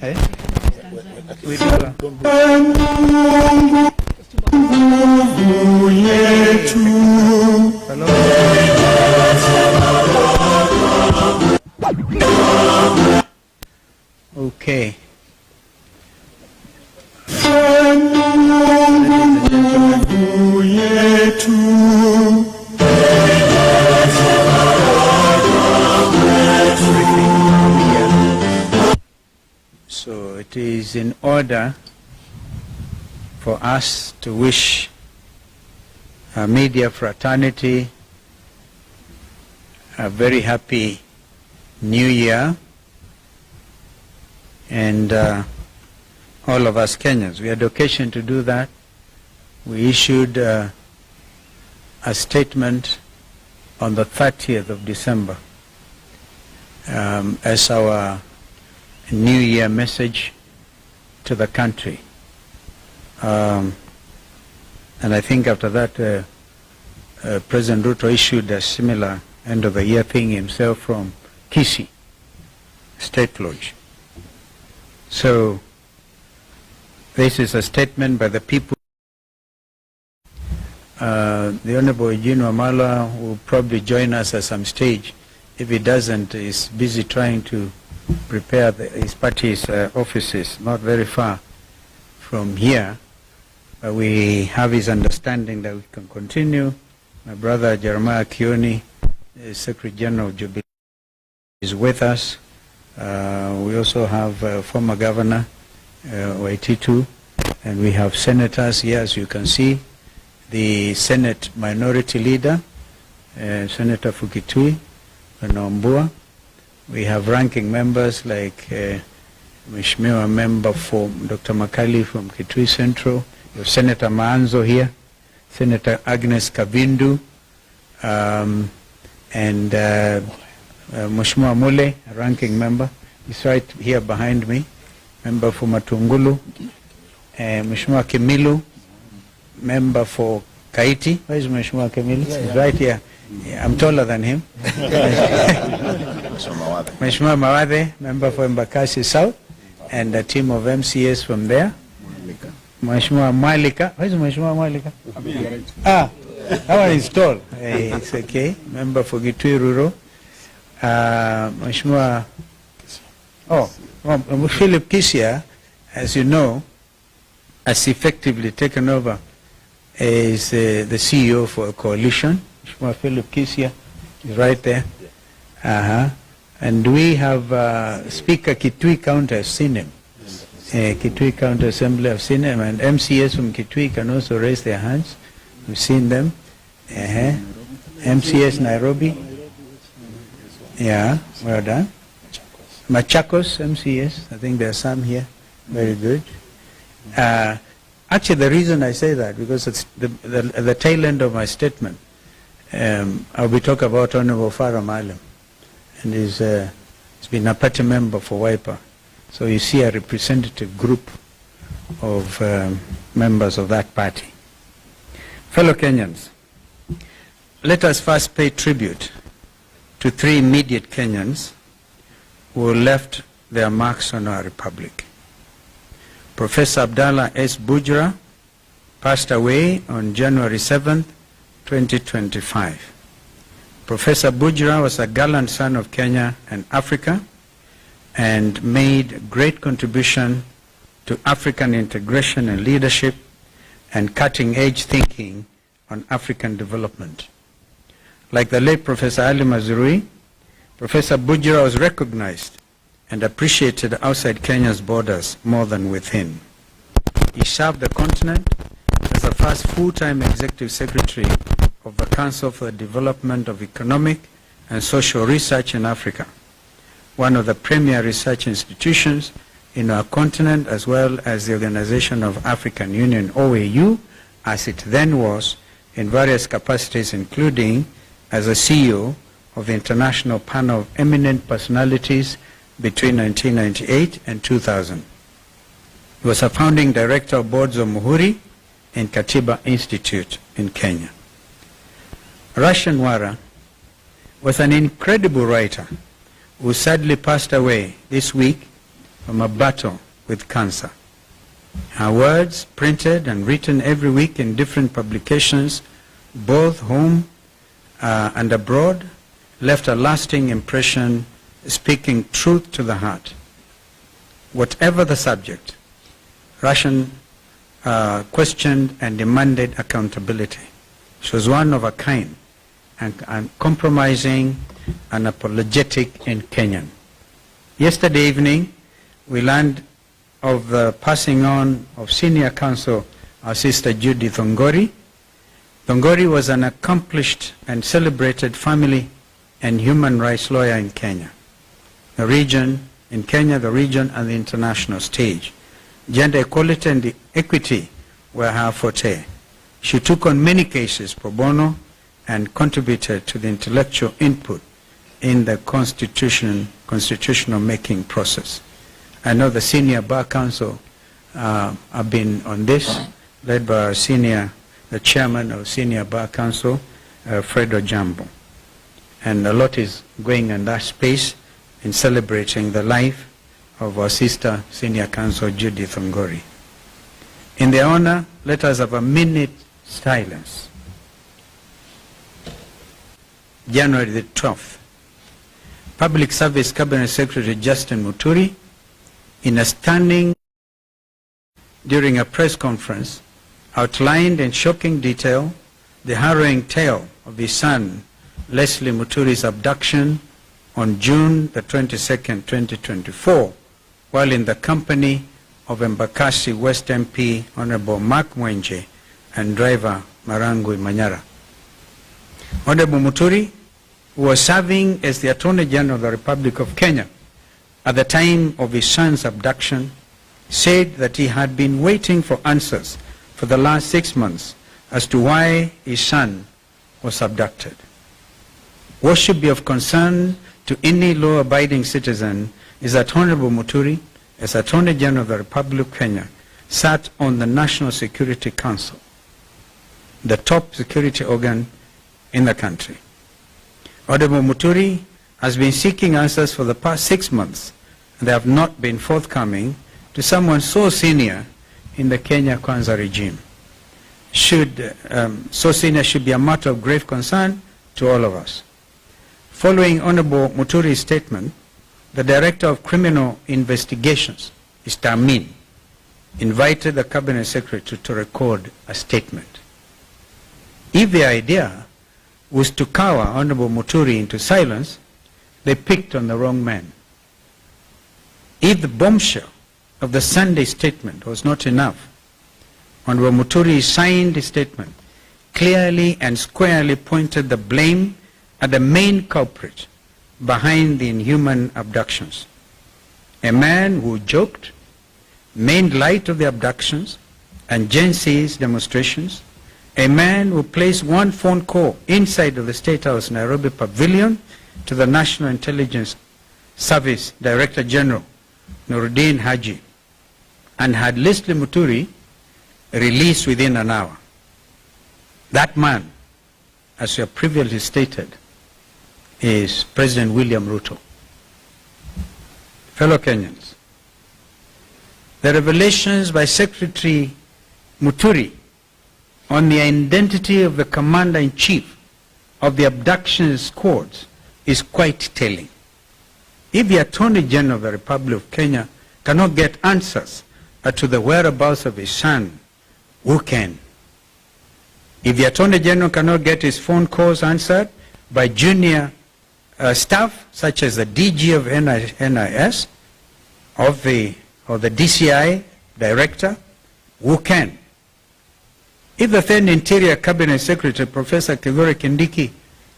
Eh? We do. Hello? Okay. So it is in order for us to wish our media fraternity a very happy New Year, and all of us Kenyans. We had occasion to do that. We issued a statement on the 30th of December as our New Year message to the country. And I think after that, President Ruto issued a similar end of the year thing himself from Kisii State Lodge. So this is a statement by the people. The Honorable Eugene Wamala will probably join us at some stage. If he doesn't, he's busy trying to prepare his party's offices, not very far from here. We have his understanding that we can continue. My brother Jeremiah Kioni, Secretary General of Jubilee, is with us. We also have former Governor Waititu, and we have senators here, as you can see. The Senate Minority Leader, Senator Fukitui, Nombua. We have ranking members like Mheshimiwa member for Dr. Makali from Kitui Central. We have Senator Maanzo here, Senator Agnes Kabindu, and Mheshimiwa Mule, a ranking member. He's right here behind me, member for Matungulu. Mheshimiwa Kimilu, member for Kaiti. Where is Mheshimiwa Kimilu? He's right here. Yeah, I'm taller than him. Mheshimiwa Mawade, member for Embakasi South, and a team of MCAs from there. Mheshimiwa Malika. Where is Mheshimiwa Malika? Ah, that one is tall. It's okay. Member for Gitui Rural. Mheshimiwa, Philip Kisia, as you know, has effectively taken over as the CEO for a coalition. Mheshimiwa Philip Kisia is right there. And we have Speaker Kitui County, I've seen him. Kitui County Assembly, I've seen him. And MCAs from Kitui can also raise their hands. We've seen them. MCAs Nairobi. Yeah, well done. Machakos MCAs, I think there are some here. Very good. Actually, the reason I say that, because it's the tail end of my statement. I'll be talking about Honorable Farah Malim, and he's been a party member for Wiper. So you see a representative group of members of that party. Fellow Kenyans, let us first pay tribute to three immediate Kenyans who left their marks on our republic. Professor Abdallah S. Bujra passed away on January 7th, 2025. Professor Bujra was a gallant son of Kenya and Africa and made great contribution to African integration and leadership and cutting-edge thinking on African development. Like the late Professor Ali Mazrui, Professor Bujra was recognized and appreciated outside Kenya's borders more than within. He served the continent as the first full-time executive secretary of the Council for the Development of Economic and Social Research in Africa, one of the premier research institutions in our continent, as well as the Organization of African Union, OAU, as it then was, in various capacities, including as a CEO of the International Panel of Eminent Personalities between 1998 and 2000. He was a founding director of boards of Muturi and Katiba Institute in Kenya. Russian Wara was an incredible writer who sadly passed away this week from a battle with cancer. Her words, printed and written every week in different publications, both home and abroad, left a lasting impression, speaking truth to the heart. Whatever the subject, Russian questioned and demanded accountability. She was one of a kind, and uncompromising and apologetic in Kenyan. Yesterday evening, we learned of the passing on of senior counsel, our sister Judith Ongori. Ongori was an accomplished and celebrated family and human rights lawyer in Kenya, the region, and the international stage. Gender equality and equity were her forte. She took on many cases pro bono and contributed to the intellectual input in the constitutional making process. I know the senior bar council have been on this, led by our the chairman of senior bar council, Fred Ojambo. And a lot is going in that space in celebrating the life of our sister senior counsel Judith Ongori. In their honor, let us have a minute silence. January the 12th, Public Service Cabinet Secretary Justin Muturi, in a standing during a press conference, outlined in shocking detail the harrowing tale of his son Leslie Muturi's abduction on June the 22nd, 2024, while in the company of Embakasi West MP Honorable Mark Mwenje and driver Marangui Manyara. Honorable Muturi, who was serving as the Attorney General of the Republic of Kenya at the time of his son's abduction, said that he had been waiting for answers for the last 6 months as to why his son was abducted. What should be of concern to any law-abiding citizen is that Honorable Muturi, as Attorney General of the Republic of Kenya, sat on the National Security Council, the top security organ in the country. Honorable Muturi has been seeking answers for the past 6 months, and they have not been forthcoming to someone so senior in the Kenya Kwanza regime. So senior should be a matter of grave concern to all of us. Following Honorable Muturi's statement, the Director of Criminal Investigations, Mr. Amin, invited the Cabinet Secretary to record a statement. If the idea was to cower Honorable Muturi into silence, they picked on the wrong man. If the bombshell of the Sunday statement was not enough, Honorable Muturi signed his statement, clearly and squarely pointed the blame at the main culprit behind the inhuman abductions. A man who joked, made light of the abductions and Gen Z's demonstrations, a man who placed one phone call inside of the State House Nairobi Pavilion to the National Intelligence Service Director General, Nuruddin Haji, and had Leslie Muturi released within an hour. That man, as we have previously stated, is President William Ruto. Fellow Kenyans, the revelations by Secretary Muturi on the identity of the Commander-in-Chief of the abduction squads is quite telling. If the Attorney General of the Republic of Kenya cannot get answers to the whereabouts of his son, who can? If the Attorney General cannot get his phone calls answered by junior staff, such as the DG of NIS, or the DCI Director, who can? If the then Interior Cabinet Secretary, Professor Kithure Kindiki,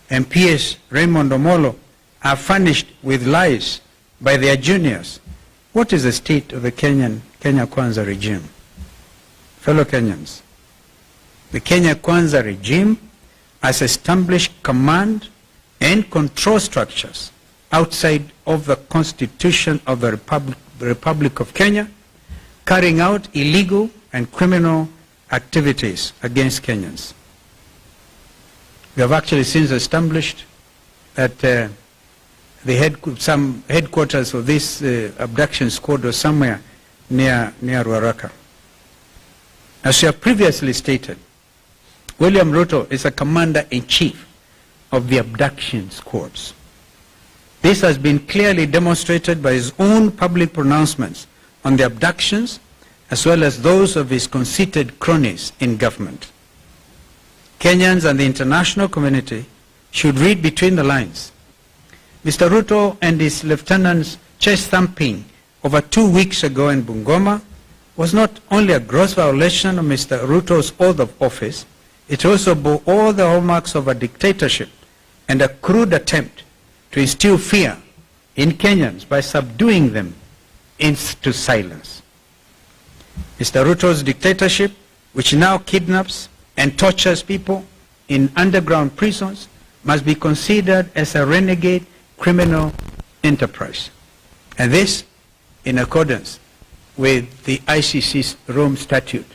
and PS Raymond Omolo are furnished with lies by their juniors, what is the state of the Kenya Kwanza regime? Fellow Kenyans, the Kenya Kwanza regime has established command and control structures outside of the Constitution of the Republic of Kenya, carrying out illegal and criminal activities against Kenyans. We have actually since established that some headquarters of this abduction squad was somewhere near Ruaraka. As you have previously stated, William Ruto is a commander-in-chief of the abduction squads. This has been clearly demonstrated by his own public pronouncements on the abductions, as well as those of his conceited cronies in government. Kenyans and the international community should read between the lines. Mr. Ruto and his lieutenants' chest thumping over 2 weeks ago in Bungoma was not only a gross violation of Mr. Ruto's oath of office, it also bore all the hallmarks of a dictatorship and a crude attempt to instill fear in Kenyans by subduing them into silence. Mr. Ruto's dictatorship, which now kidnaps and tortures people in underground prisons, must be considered as a renegade criminal enterprise. And this in accordance with the ICC's Rome Statute.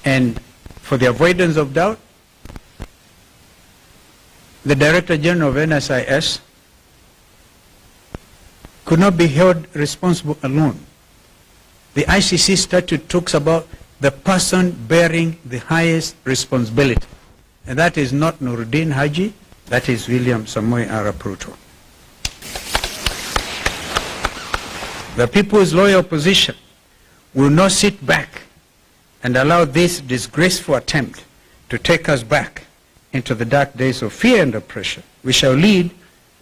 And for the avoidance of doubt, the Director General of NSIS could not be held responsible alone. The ICC statute talks about the person bearing the highest responsibility. And that is not Nuruddin Haji, that is William Samoei Arap Ruto. The People's Loyal Opposition will not sit back and allow this disgraceful attempt to take us back into the dark days of fear and oppression. We shall lead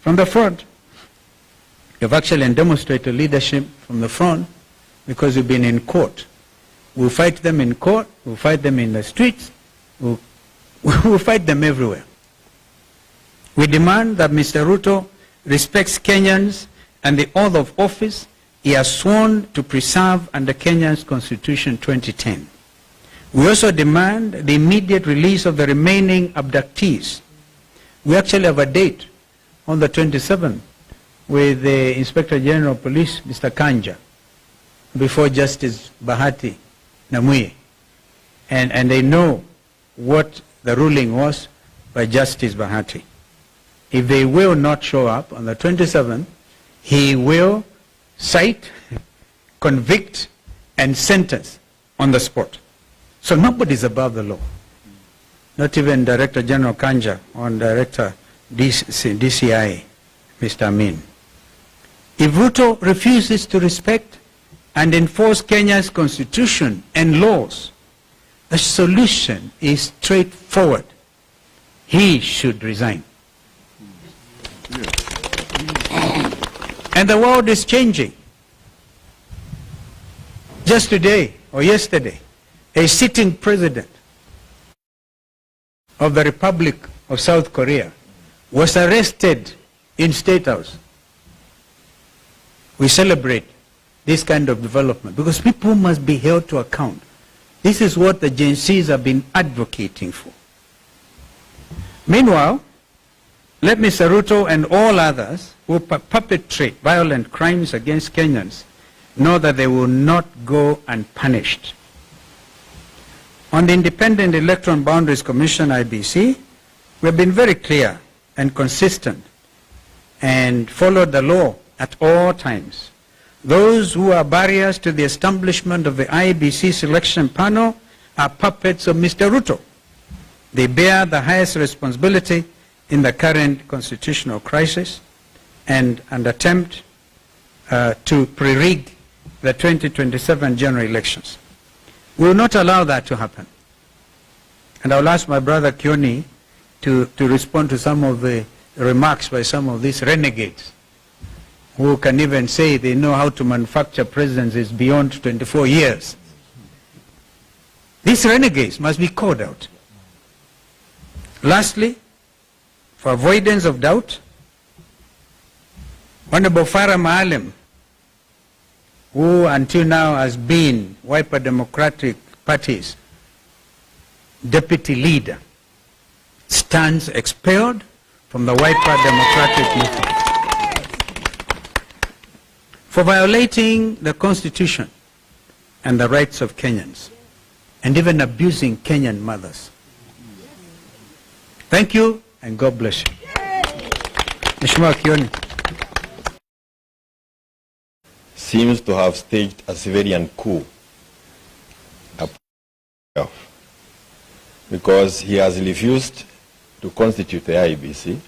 from the front. You've actually demonstrated leadership from the front because you've been in court. We'll fight them in court, we'll fight them in the streets, we'll fight them everywhere. We demand that Mr. Ruto respects Kenyans and the oath of office he has sworn to preserve under Kenya's Constitution 2010. We also demand the immediate release of the remaining abductees. We actually have a date on the 27th with the Inspector General of Police, Mr. Kanja, before Justice Bahati Namuye. And they know what the ruling was by Justice Bahati. If they will not show up on the 27th, he will cite, convict, and sentence on the spot. So nobody is above the law. Not even Director General Kanja or Director DCI, Mr. Amin. If Ruto refuses to respect and enforce Kenya's constitution and laws, the solution is straightforward. He should resign. And the world is changing. Just today or yesterday, a sitting president of the Republic of South Korea was arrested in State House. We celebrate this kind of development because people must be held to account. This is what the Gen Zs have been advocating for. Meanwhile, let Mr. Ruto and all others who perpetrate violent crimes against Kenyans know that they will not go unpunished. On the Independent Electoral Boundaries Commission, IBC, we have been very clear and consistent and followed the law at all times. Those who are barriers to the establishment of the IBC selection panel are puppets of Mr. Ruto. They bear the highest responsibility in the current constitutional crisis and an attempt to pre-rig the 2027 general elections. We will not allow that to happen. And I will ask my brother Kioni to respond to some of the remarks by some of these renegades who can even say they know how to manufacture presidencies beyond 24 years. These renegades must be called out. Lastly, for avoidance of doubt, Honorable Farah Maalim, who until now has been Wiper Democratic Party's deputy leader, stands expelled from the Wiper Democratic movement for violating the Constitution and the rights of Kenyans and even abusing Kenyan mothers. Thank you and God bless you. Mheshimiwa Kioni. seems to have staged a civilian coup because he has refused to constitute the IEBC.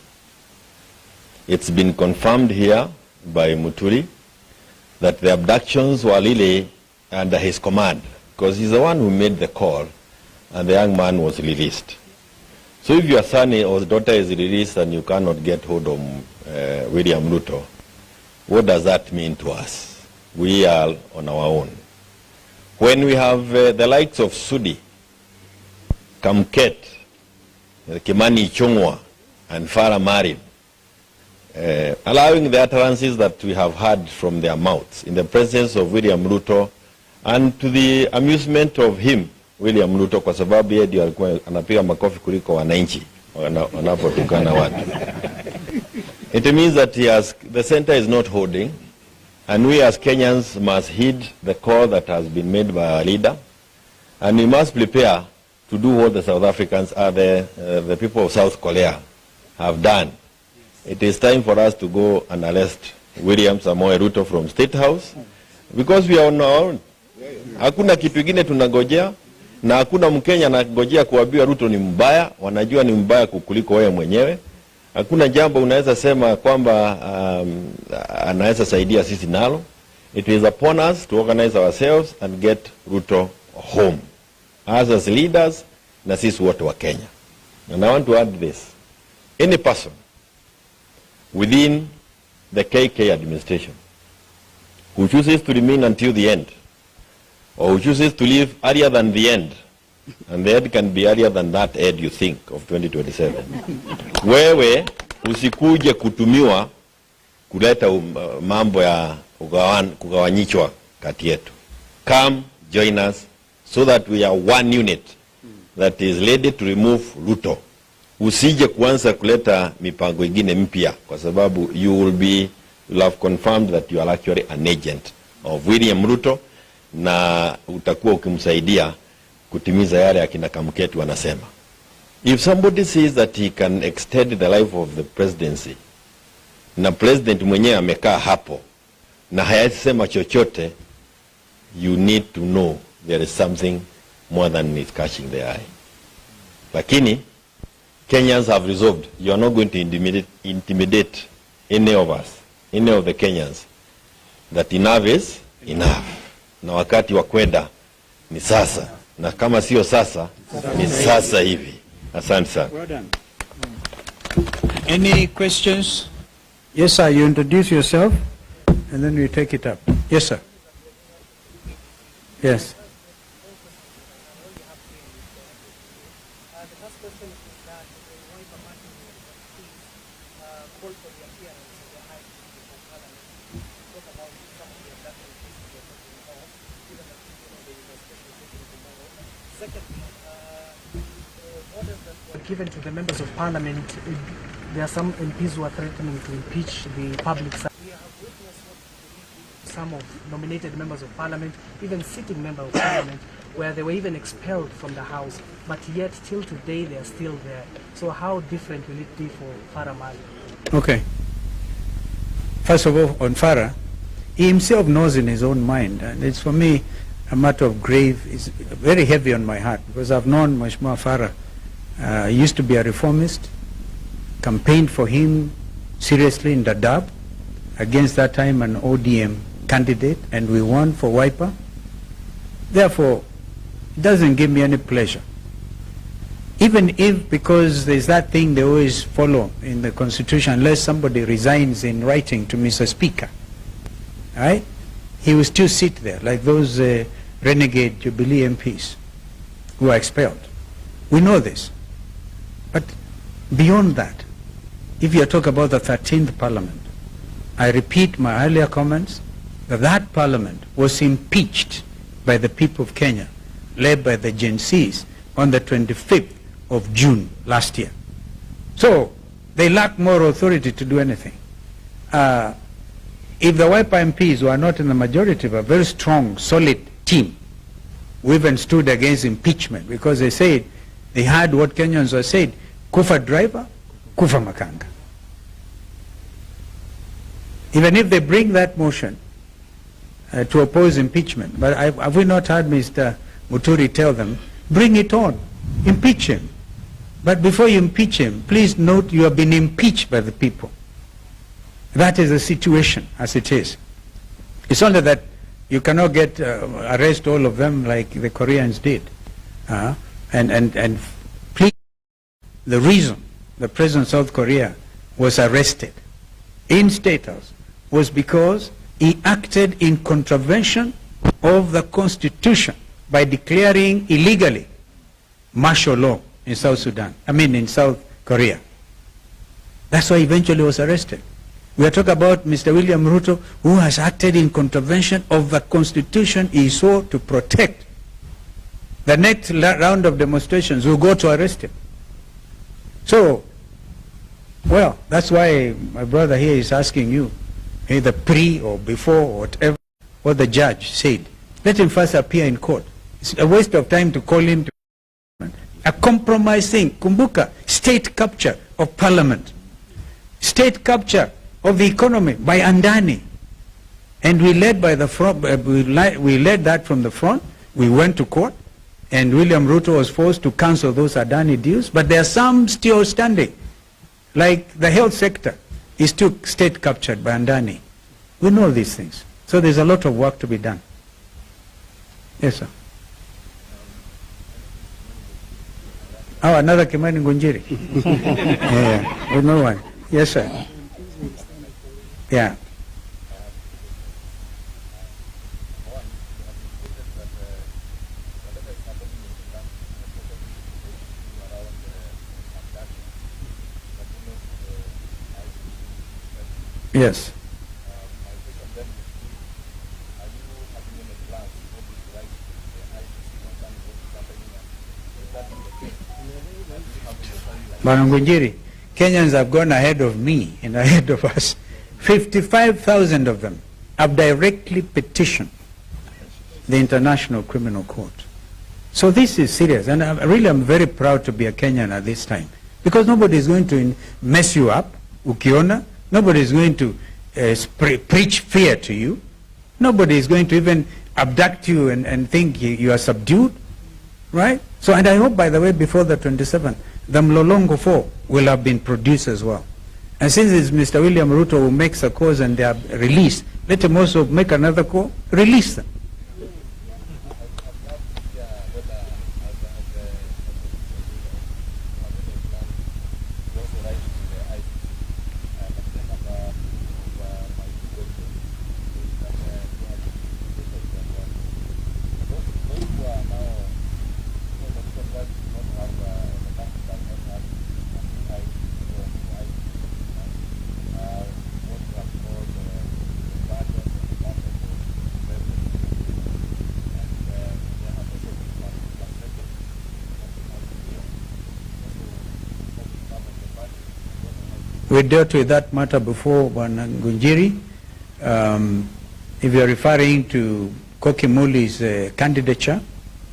It's been confirmed here by Muturi that the abductions were really under his command, because he's the one who made the call and the young man was released. So if your son or daughter is released and you cannot get hold of William Ruto, what does that mean to us? We are on our own. When we have the likes of Sudi, Kamket, Kimani Ichung'wah, and Farah Marin, allowing the utterances that we have heard from their mouths in the presence of William Ruto, and to the amusement of him, William Ruto, kwa sababu yeye ndio alikuwa anapiga makofi kuliko wananchi wanapotukana watu. It means that the center is not holding, and we as Kenyans must heed the call that has been made by our leader, and we must prepare to do what the South Africans, the people of South Korea, have done. It is time for us to go and arrest William Samoei Ruto from State House, because we are on our own. Hakuna kitu kingine tunangojea, na hakuna Mkenya anangojea kuambiwa Ruto ni mbaya. Wanajua ni mbaya kukuliko wewe mwenyewe. Hakuna jambo unaweza sema kwamba anaweza saidia sisi nalo. It is upon us to organize ourselves and get Ruto home as leaders na sisi wote wa Kenya. And I want to add this: any person within the KK administration who chooses to remain until the end, or who chooses to leave earlier than the end, and the end can be earlier than that end you think of 2027. Wewe usikuje kutumiwa kuleta mambo ya kugawanyichwa kati yetu. Come, join us, so that we are one unit that is ready to remove Ruto. Usije kuanza kuleta mipango ingine mpya, kwa sababu you will have confirmed that you are actually an agent of William Ruto, na utakuwa ukimsaidia kutimiza yale akina Kamketu wanasema. If somebody says that he can extend the life of the presidency, na president mwenyewe amekaa hapo na hayasema chochote, you need to know there is something more than is catching the eye. Lakini Kenyans have resolved, you are not going to intimidate any of us, any of the Kenyans, that enough is enough. Na wakati wa kwenda ni sasa, na kama sio sasa ni sasa hivi. Asante sana. Well done. Any questions? Yes sir, you introduce yourself and then we take it up. Yes sir. Yes. Given to the members of parliament, there are some MPs who are threatening to impeach the public. We have witnessed some of nominated members of parliament, even sitting members of parliament, where they were even expelled from the house, but yet till today they are still there. So how different will it be for Farah Mali? Okay. First of all, on Farah, he himself knows in his own mind, and it's for me a matter of grave, it's very heavy on my heart, because I've known Mheshimiwa Farah. He used to be a reformist, campaigned for him seriously in AJAABU, against that time an ODM candidate, and we won for Wiper. Therefore, it doesn't give me any pleasure. Even if, because there's that thing they always follow in the Constitution, unless somebody resigns in writing to Mr. Speaker, right? He will still sit there, like those renegade Jubilee MPs who are expelled. We know this. But beyond that, if you talk about the 13th Parliament, I repeat my earlier comments, that Parliament was impeached by the people of Kenya, led by the Gen Zs, on the 25th of June last year. So they lack moral authority to do anything. If the Wiper MPs were not in the majority of a very strong, solid team, we even stood against impeachment, because they said, they heard what Kenyans were said, kufa driver, kufa makanga. Even if they bring that motion, to oppose impeachment. But have we not heard Mr. Muturi tell them, bring it on, impeach him. But before you impeach him, please note you have been impeached by the people. That is the situation as it is. It's only that you cannot arrest all of them like the Koreans did. And please, the reason the President of South Korea was arrested in State House was because he acted in contravention of the Constitution by declaring illegally martial law in South Korea. That's why he eventually was arrested. We are talking about Mr. William Ruto, who has acted in contravention of the Constitution he swore to protect. The next round of demonstrations will go to arrest him. So, well, that's why my brother here is asking you, either pre or before or whatever, what the judge said. Let him first appear in court. It's a waste of time to call him to a compromise thing. Kumbuka, state capture of parliament, state capture of the economy by Andani, and we led by the front. We led that from the front. We went to court, and William Ruto was forced to cancel those Adani deals. But there are some still standing, like the health sector is still state captured by Andani. We know these things, so there's a lot of work to be done. Yes, sir. Oh, another Kimani Ngunjiri. Yeah, we know one. Yes, sir. Yeah. Yes. Ngunjiri, Kenyans have gone ahead of me and ahead of us. 55,000 of them have directly petitioned the International Criminal Court. So this is serious, and I'm very proud to be a Kenyan at this time, because nobody is going to mess you up, ukiona. Nobody is going to preach fear to you. Nobody is going to even abduct you and think you are subdued, right? So, and I hope, by the way, before the 27th, the Mlolongo 4 will have been produced as well. And since it's Mr. William Ruto who makes a cause and they are released, let him also make another call, release them. We dealt with that matter before, Ngunjiri. If you're referring to Kokimuli's candidature,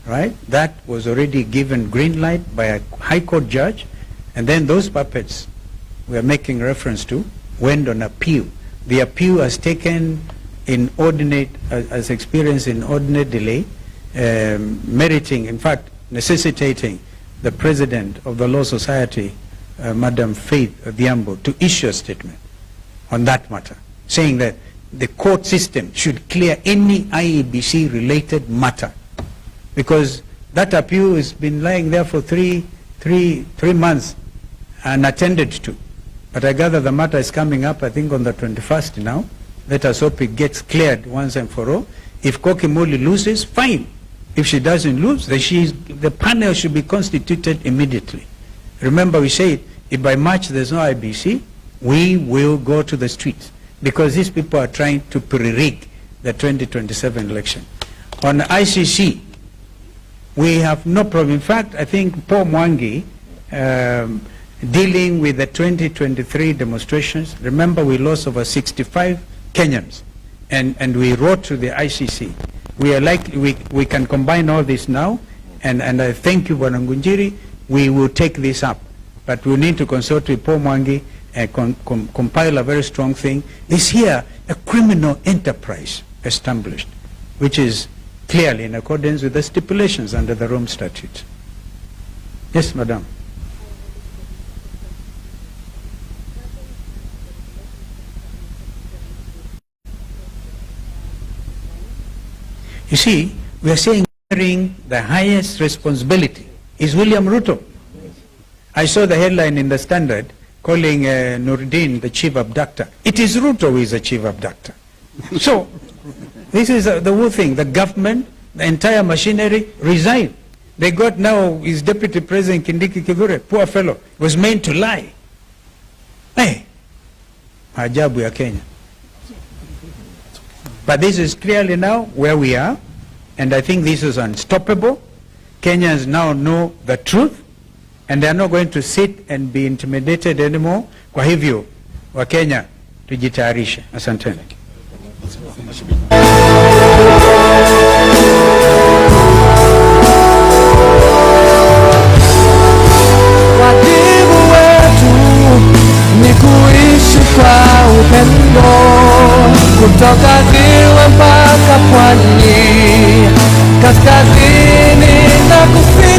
right, that was already given green light by a high court judge, and then those puppets we are making reference to went on appeal. The appeal has taken inordinate, as experienced inordinate delay, meriting, in fact, necessitating the president of the Law Society, Madam Faith Odhiambo, to issue a statement on that matter, saying that the court system should clear any IEBC related matter, because that appeal has been lying there for three months unattended to. But I gather the matter is coming up, I think, on the 21st now. Let us hope it gets cleared once and for all. If Kokimuli loses, fine. If she doesn't lose, then the panel should be constituted immediately. Remember, we said, if by March there's no IBC, we will go to the streets, because these people are trying to pre-rig the 2027 election. On ICC, we have no problem. In fact, I think Paul Mwangi, dealing with the 2023 demonstrations, remember we lost over 65 Kenyans, and we wrote to the ICC. We are likely, we can combine all this now, and I thank you, Ngunjiri. We will take this up, but we need to consult with Paul Mwangi and compile a very strong thing. This here, a criminal enterprise established, which is clearly in accordance with the stipulations under the Rome Statute. Yes, Madam. You see, we are saying carrying the highest responsibility is William Ruto. I saw the headline in the Standard calling Nuruddin the chief abductor. It is Ruto who is the chief abductor. So, this is the whole thing. The government, the entire machinery resigned. They got now his deputy president, Kindiki Kithure, poor fellow, was meant to lie. Hey, AJAABU ya Kenya. But this is clearly now where we are, and I think this is unstoppable. Kenyans now know the truth, and they are not going to sit and be intimidated anymore. Kwa hivyo, wa Kenya, tujitayarishe. Asanteni. Wajibu wetu ni kuishi kwa upendo, kutoka ziwa mpaka pwani, kaskazini na kusini.